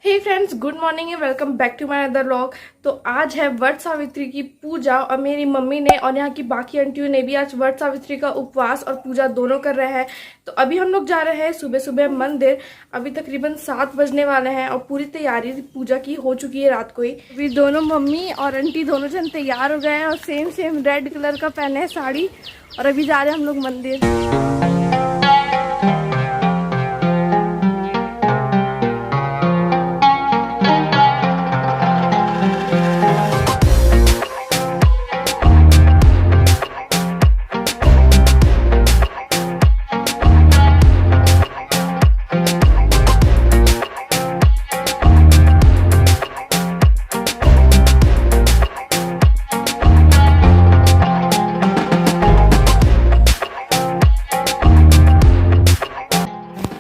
Hey friends, good morning and welcome back to my other vlog. तो आज है वट सावित्री की पूजा और मेरी मम्मी ने और यहाँ की बाकी आंटियों ने भी आज वट सावित्री का उपवास और पूजा दोनों कर रहे हैं। तो अभी हम लोग जा रहे हैं सुबह सुबह मंदिर। अभी तकरीबन 7 बजने वाले हैं और पूरी तैयारी पूजा की हो चुकी है रात को ही। अभी दोनों मम्मी और आंटी दोनों जन तैयार हो गए हैं और सेम रेड कलर का पहने है साड़ी और अभी जा रहे हैं हम लोग मंदिर।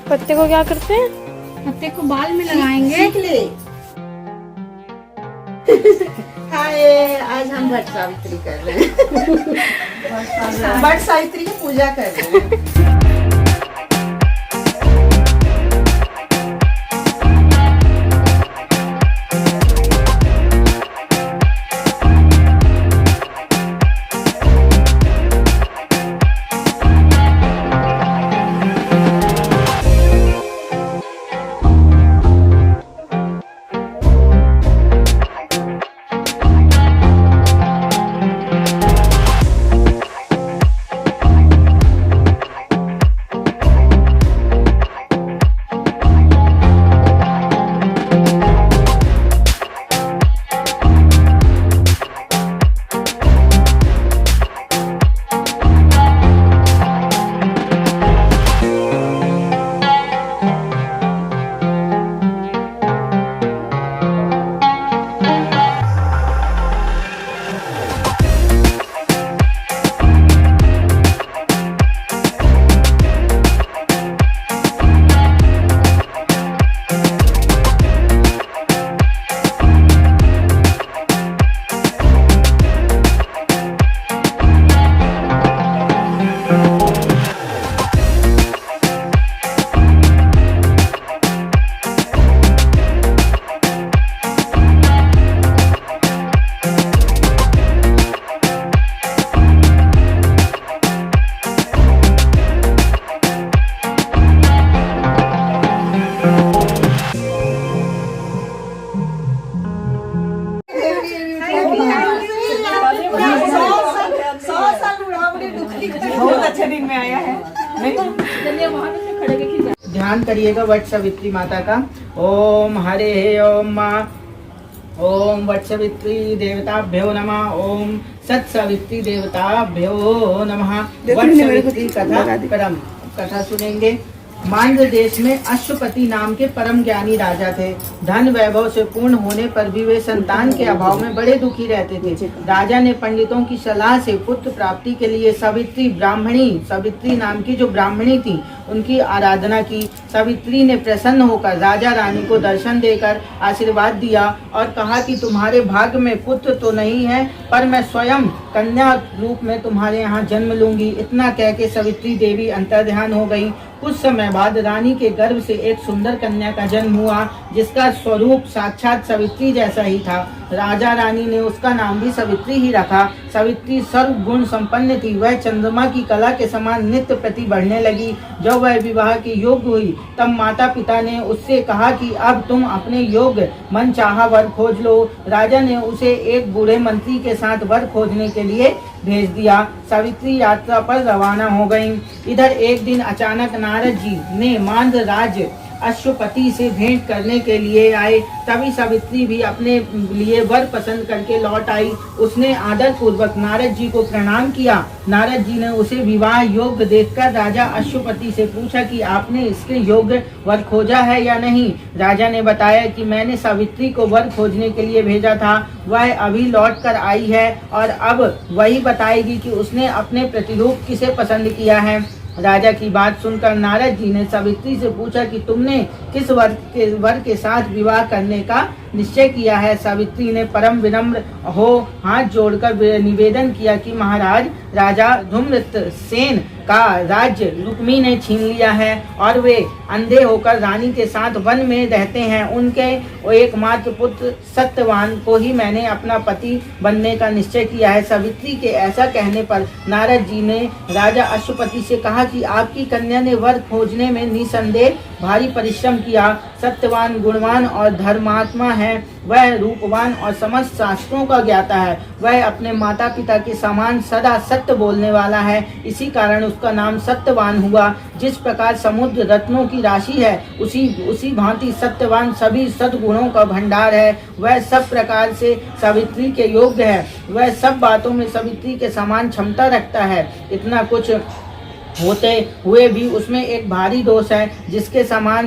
पत्ते को क्या करते हैं? पत्ते को बाल में लगाएंगे। हाय, आज हम वट सावित्री कर रहे हैं। वट सावित्री की पूजा कर रहे हैं। बहुत अच्छे दिन में आया है। ध्यान करिएगा वट सावित्री माता का। ओम हरे ओम माँ ओम वट सावित्री देवताभ्यो नमः। ओम सत सावित्री देवताभ्यो नमः। वट सावित्री कथा सुनेंगे। मांद्र देश में अश्वपति नाम के परम ज्ञानी राजा थे। धन वैभव से पूर्ण होने पर भी वे संतान के अभाव में बड़े दुखी रहते थे। राजा ने पंडितों की सलाह से पुत्र प्राप्ति के लिए सावित्री नाम की जो ब्राह्मणी थी उनकी आराधना की। सावित्री ने प्रसन्न होकर राजा रानी को दर्शन देकर आशीर्वाद दिया और कहा कि तुम्हारे भाग्य में पुत्र तो नहीं है, पर मैं स्वयं कन्या रूप में तुम्हारे यहाँ जन्म लूंगी। इतना कह के सावित्री देवी अंतर्ध्यान हो गई। कुछ समय बाद रानी के गर्भ से एक सुंदर कन्या का जन्म हुआ, जिसका स्वरूप साक्षात सावित्री जैसा ही था। राजा रानी ने उसका नाम भी सावित्री ही रखा। सावित्री सर्व गुण संपन्न थी। वह चंद्रमा की कला के समान नित्य प्रति बढ़ने लगी। जब वह विवाह की योग्य हुई तब माता पिता ने उससे कहा कि अब तुम अपने योग्य मन चाहा वर खोज लो। राजा ने उसे एक बूढ़े मंत्री के साथ वर खोजने के लिए भेज दिया। सावित्री यात्रा पर रवाना हो गयी। इधर एक दिन अचानक नारद जी ने मांद्र राज्य अश्वपति से भेंट करने के लिए आए। तभी सावित्री भी अपने लिए वर पसंद करके लौट आई। उसने आदर पूर्वक नारद जी को प्रणाम किया। नारद जी ने उसे विवाह योग्य देखकर राजा अश्वपति से पूछा कि आपने इसके योग्य वर खोजा है या नहीं। राजा ने बताया कि मैंने सावित्री को वर खोजने के लिए भेजा था, वह अभी लौट कर आई है और अब वही बताएगी कि उसने अपने प्रतिरूप किसे पसंद किया है। राजा की बात सुनकर नारद जी ने सावित्री से पूछा कि तुमने किस वर के साथ विवाह करने का निश्चय किया है। सावित्री ने परम विनम्र हो हाथ जोड़कर निवेदन किया कि महाराज, राजा धूम्रसेन का राज्य रुक्मी ने छीन लिया है और वे अंधे होकर रानी के साथ वन में रहते हैं। उनके एकमात्र पुत्र सत्यवान को ही मैंने अपना पति बनने का निश्चय किया है। सावित्री के ऐसा कहने पर नारद जी ने राजा अश्वपति से कहा कि आपकी कन्या ने वर खोजने में निसंदेह भारी परिश्रम किया। सत्यवान गुणवान और धर्मात्मा है, वह रूपवान और समस्त शास्त्रों का ज्ञाता है। वह अपने माता पिता के समान सदा सत्य बोलने वाला है, इसी कारण उसका नाम सत्यवान हुआ। जिस प्रकार समुद्र रत्नों की राशि है, उसी भांति सत्यवान सभी सद्गुणों का भंडार है। वह सब प्रकार से सावित्री के योग्य है, वह सब बातों में सावित्री के समान क्षमता रखता है। इतना कुछ होते हुए भी उसमें एक भारी दोष है, जिसके समान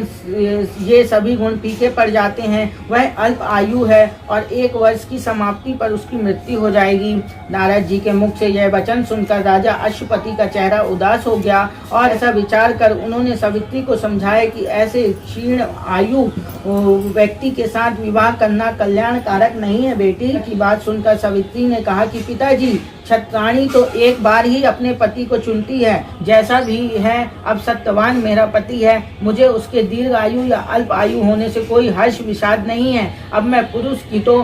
ये सभी गुण फीके पड़ जाते हैं। वह अल्प आयु है और 1 वर्ष की समाप्ति पर उसकी मृत्यु हो जाएगी। नारद जी के मुख से यह वचन सुनकर राजा अश्वपति का चेहरा उदास हो गया और ऐसा विचार कर उन्होंने सावित्री को समझाया कि ऐसे क्षीण आयु व्यक्ति के साथ विवाह करना कल्याणकारक नहीं है। बेटी की बात सुनकर सावित्री ने कहा कि पिताजी, क्षत्राणी तो एक बार ही अपने पति को चुनती है, जैसा भी है अब सत्यवान मेरा पति है। मुझे उसके दीर्घ आयु या अल्प आयु होने से कोई हर्ष विषाद नहीं है। अब मैं पुरुष की तो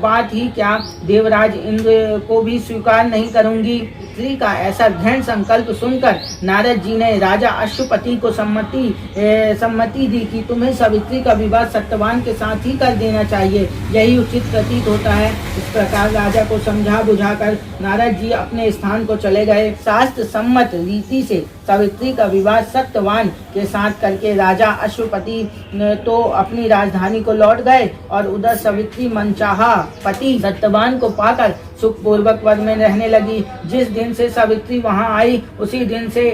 बात ही क्या, देवराज इंद्र को भी स्वीकार नहीं करूंगी। स्त्री का ऐसा दृढ़ संकल्प सुनकर नारद जी ने राजा अश्वपति को सम्मति दी कि तुम्हें सावित्री का विवाह सत्यवान के साथ ही कर देना चाहिए, यही उचित प्रतीत होता है। इस प्रकार राजा को समझा बुझाकर नारद जी अपने स्थान को चले गए। शास्त्र सम्मत रीति से सावित्री का विवाह सत्यवान के साथ करके राजा अश्वपति तो अपनी राजधानी को लौट गए और उधर सावित्री मनचाहा पति सत्यवान को पाकर सुखपूर्वक वन में रहने लगी। जिस दिन से सावित्री वहां आई, उसी दिन से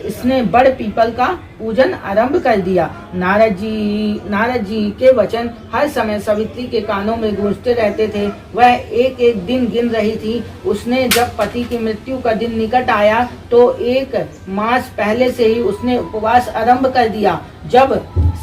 इसने बड़ पीपल का पूजन आरंभ कर दिया। नारद जी के वचन हर समय सावित्री के कानों में गूंजते रहते थे। वह एक एक दिन गिन रही थी। उसने जब पति की मृत्यु का दिन निकट आया तो 1 मास पहले से ही उसने उपवास आरंभ कर दिया। जब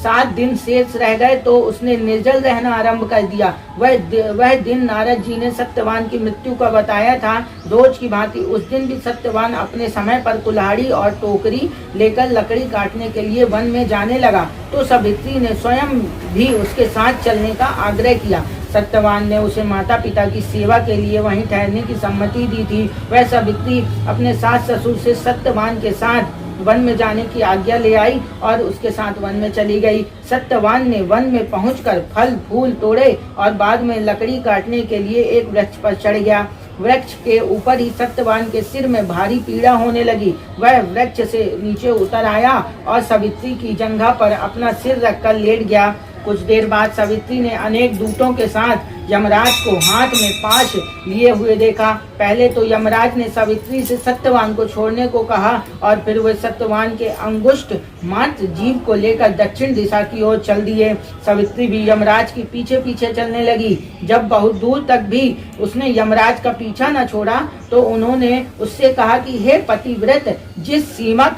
7 दिन शेष रह गए तो उसने निर्जल रहना आरंभ कर दिया। वह दिन नारद जी ने सत्यवान की मृत्यु का बताया था। रोज की भांति उस दिन भी सत्यवान अपने समय पर कुल्हाड़ी और टोकरी लेकर लकड़ी काटने के लिए वन में जाने लगा, तो सावित्री ने स्वयं भी उसके साथ चलने का आग्रह किया। सत्यवान ने उसे माता पिता की सेवा के लिए वहीं ठहरने की सम्मति दी थी। वह सावित्री अपने सास ससुर से सत्यवान के साथ वन में जाने की आज्ञा ले आई और उसके साथ वन में चली गई। सत्यवान ने वन में पहुंचकर फल फूल तोड़े और बाद में लकड़ी काटने के लिए एक वृक्ष पर चढ़ गया। वृक्ष के ऊपर ही सत्यवान के सिर में भारी पीड़ा होने लगी। वह वृक्ष से नीचे उतर आया और सावित्री की जंघा पर अपना सिर रखकर लेट गया। कुछ देर बाद सावित्री ने अनेक दूतों के साथ यमराज को हाथ में पाश लिए हुए देखा। पहले तो यमराज ने सावित्री से सत्यवान को छोड़ने को कहा और फिर वे सत्यवान के अंगुष्ठ मात्र जीभ को लेकर दक्षिण दिशा की ओर चल दिए। सावित्री भी यमराज के पीछे पीछे चलने लगी। जब बहुत दूर तक भी उसने यमराज का पीछा न छोड़ा तो उन्होंने उससे कहा कि हे पतिव्रत, जिस सीमा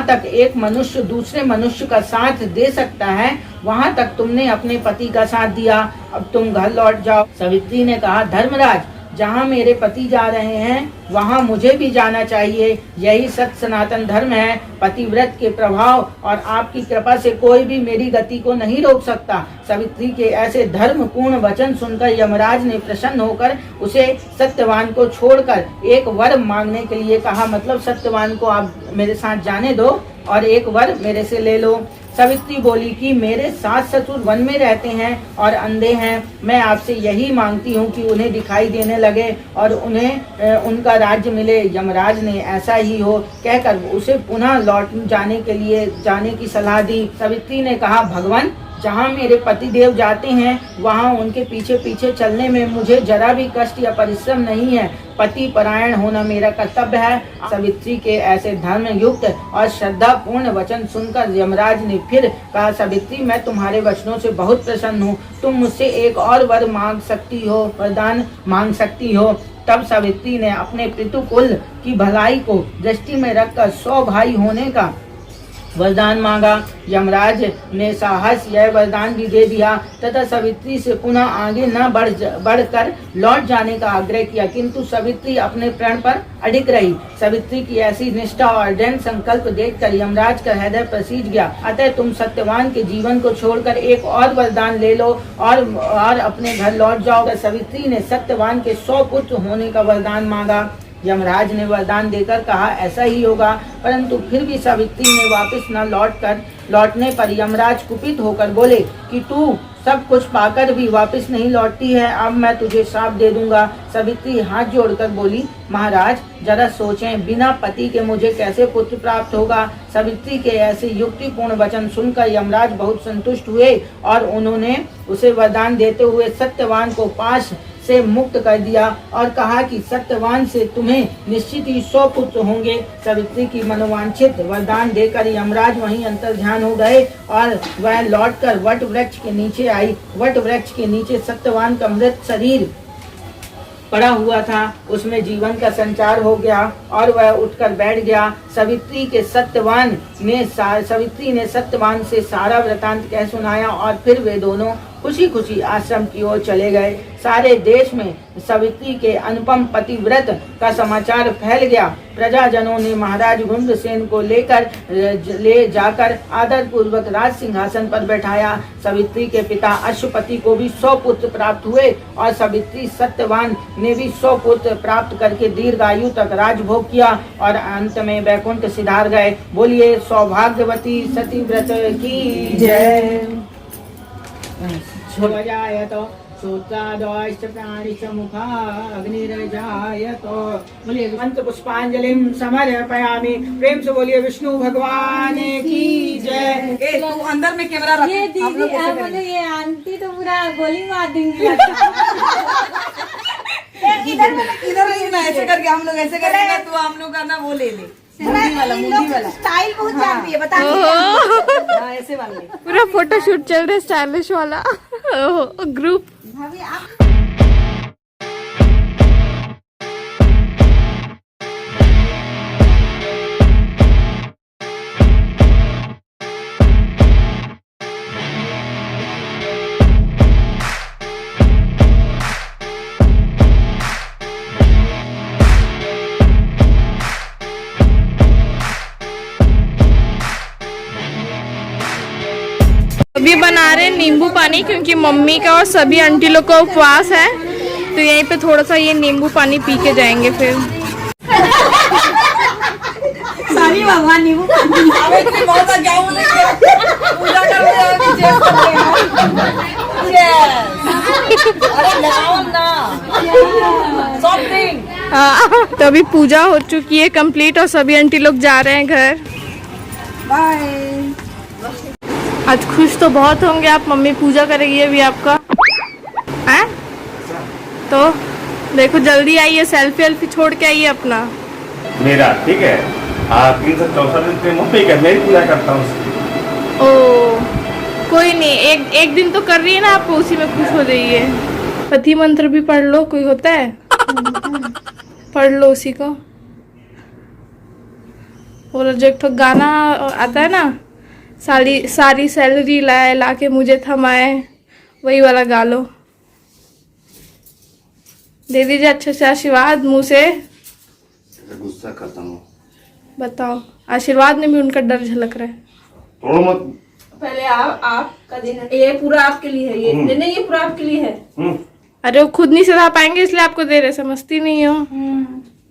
तक एक मनुष्य दूसरे मनुष्य का साथ दे सकता है, वहां तक तुमने अपने पति का साथ दिया। अब तुम घर लौट जाओ। सावित्री ने कहा, धर्मराज, जहाँ मेरे पति जा रहे हैं वहाँ मुझे भी जाना चाहिए। यही सत्य सनातन धर्म है। पतिव्रत के प्रभाव और आपकी कृपा से कोई भी मेरी गति को नहीं रोक सकता। सावित्री के ऐसे धर्मपूर्ण वचन सुनकर यमराज ने प्रसन्न होकर उसे सत्यवान को छोड़कर एक वर मांगने के लिए कहा। मतलब सत्यवान को आप मेरे साथ जाने दो और एक वर मेरे से ले लो। सावित्री बोली कि मेरे सास ससुर वन में रहते हैं और अंधे हैं। मैं आपसे यही मांगती हूँ कि उन्हें दिखाई देने लगे और उन्हें उनका राज्य मिले। यमराज ने ऐसा ही हो कहकर उसे पुनः लौट जाने की सलाह दी। सावित्री ने कहा, भगवान, जहाँ मेरे पति देव जाते हैं वहाँ उनके पीछे पीछे चलने में मुझे जरा भी कष्ट या परिश्रम नहीं है। पति परायण होना मेरा कर्तव्य है। सावित्री के ऐसे धर्म युक्त और श्रद्धा पूर्ण वचन सुनकर यमराज ने फिर कहा, सावित्री, मैं तुम्हारे वचनों से बहुत प्रसन्न हूँ। तुम मुझसे एक और वरदान मांग सकती हो। तब सावित्री ने अपने पितृकुल की भलाई को दृष्टि में रखकर 100 भाई होने का वरदान मांगा। यमराज ने साहस यह वरदान भी दे दिया तथा सावित्री से पुनः आगे न बढ़कर लौट जाने का आग्रह किया, किंतु सावित्री अपने प्रण पर अडिग रही। सावित्री की ऐसी निष्ठा और दृढ़ संकल्प देखकर यमराज का हृदय प्रसीज गया। अतः तुम सत्यवान के जीवन को छोड़कर एक और वरदान ले लो और अपने घर लौट जाओ। सावित्री ने सत्यवान के 100 पुत्र होने का वरदान मांगा। यमराज ने वरदान देकर कहा ऐसा ही होगा, परंतु फिर भी सावित्री ने वापस न लौटने पर यमराज कुपित होकर बोले कि तू सब कुछ पाकर भी वापस नहीं लौटती है, अब मैं तुझे श्राप दे दूंगा। सावित्री हाथ जोड़कर बोली, महाराज जरा सोचें, बिना पति के मुझे कैसे पुत्र प्राप्त होगा। सावित्री के ऐसे युक्तिपूर्ण वचन सुनकर यमराज बहुत संतुष्ट हुए और उन्होंने उसे वरदान देते हुए सत्यवान को पाश से मुक्त कर दिया और कहा कि सत्यवान से तुम्हें निश्चित ही 100 पुत्र होंगे। सावित्री की मनोवांछित वरदान देकर यमराज वहीं अंतर्ध्यान हो गए और वह लौटकर वट वृक्ष के नीचे आई। वट वृक्ष के नीचे सत्यवान का मृत शरीर पड़ा हुआ था, उसमें जीवन का संचार हो गया और वह उठकर बैठ गया। सावित्री ने सत्यवान से सारा वृतांत कह सुनाया और फिर वे दोनों खुशी खुशी आश्रम की ओर चले गए। सारे देश में सावित्री के अनुपम पतिव्रत का समाचार फैल गया। प्रजाजनों ने महाराज गुंडसेन को ले जाकर आदर पूर्वक राज सिंहासन पर बैठाया। सावित्री के पिता अश्वपति को भी 100 पुत्र प्राप्त हुए और सावित्री सत्यवान ने भी 100 पुत्र प्राप्त करके दीर्घायु तक राजभोग किया और अंत में वैकुंठ सिधार गए। बोलिए सौभाग्यवती सतीव्रत की जय। जायतो सूत्रादोश्च प्राणिश्च मुखा अग्निर्जायतो। बोलिए मंत्र पुष्पांजलिं समर्पयामि। प्रेम से बोलिए विष्णु भगवान की जय। तू अंदर में कैमरा रख। ये दीदी आप बोले ये आंटी तो पूरा गोली मार देंगी। इधर ना ऐसे करके हम लोग ऐसे करेंगे तो हम लोग का ना वो ले ले मुंडी वाला स्टाइल बहुत जानती है, बता। हाँ, ऐसे वाला पूरा फोटोशूट चल रहा है स्टाइलिश वाला ग्रुप। भाभी आप अभी बना रहे हैं नींबू पानी क्योंकि मम्मी का और सभी आंटी लोग का उपवास है, तो यहीं पे थोड़ा सा ये नींबू पानी पी के जाएंगे फिर। सॉरी भगवान नींबू बहुत जाऊँ पूजा कर हाँ, तो अभी पूजा हो चुकी है कंप्लीट और सभी आंटी लोग जा रहे हैं घर। बाय। आज खुश तो बहुत होंगे आप, मम्मी पूजा करेगी अभी आपका हैं? तो देखो जल्दी आइए, सेल्फी वेल्फी छोड़ के आइए अपना। मेरा ठीक है 364 दिन पे मम्मी का मैं पूजा करता हूँ उसकी। ओ कोई नहीं, एक दिन तो कर रही है ना आप, उसी में खुश हो जाइए। पति मंत्र भी पढ़ लो, कोई होता है पढ़ लो उसी को। और जो एक तो गाना आता है ना, सारी सैलरी ला के मुझे थमाए, वही वाला गा लो। दे दीजिए अच्छे से आशीर्वाद मुंह से। गुस्सा करता हूँ। बताओ, आशीर्वाद में भी उनका डर झलक रहा है। तोड़ो मत। पहले आपका देना, ये पूरा आपके लिए है। ये नहीं, ये पूरा आपके लिए है। अरे वो खुद नहीं सधा पाएंगे इसलिए आपको दे रहे, समझती नहीं हो।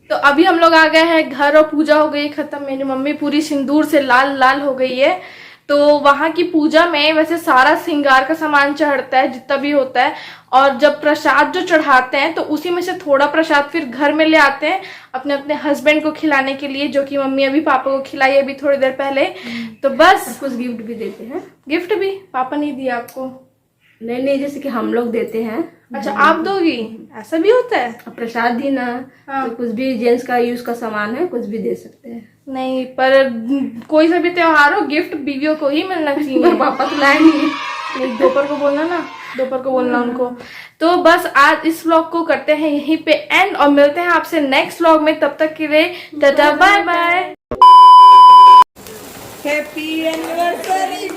तो अभी हम लोग आ गए हैं घर और पूजा हो गई खत्म। मेरी मम्मी पूरी सिंदूर से लाल लाल हो गई है। तो वहाँ की पूजा में वैसे सारा श्रृंगार का सामान चढ़ता है जितना भी होता है, और जब प्रसाद जो चढ़ाते हैं तो उसी में से थोड़ा प्रसाद फिर घर में ले आते हैं अपने अपने हस्बैंड को खिलाने के लिए, जो कि मम्मी अभी पापा को खिलाई अभी थोड़ी देर पहले। तो बस कुछ गिफ्ट भी देते हैं। गिफ्ट भी पापा नहीं दिया आपको? नहीं, जैसे कि हम लोग देते हैं। अच्छा आप दोगी? ऐसा भी होता है? अब प्रसाद भी ना, हाँ। तो कुछ भी जेंट्स का यूज का सामान है, कुछ भी दे सकते हैं। नहीं, पर कोई सा भी त्योहार हो गिफ्ट बीवियों को ही मिलना चाहिए। पापा तो लाए नहीं। नहीं, दोपहर को बोलना ना, दोपहर को बोलना उनको। तो बस आज इस व्लॉग को करते हैं यहीं पे एंड और मिलते हैं आपसे नेक्स्ट व्लॉग में। तब तक के लिए tata bye bye. Happy anniversary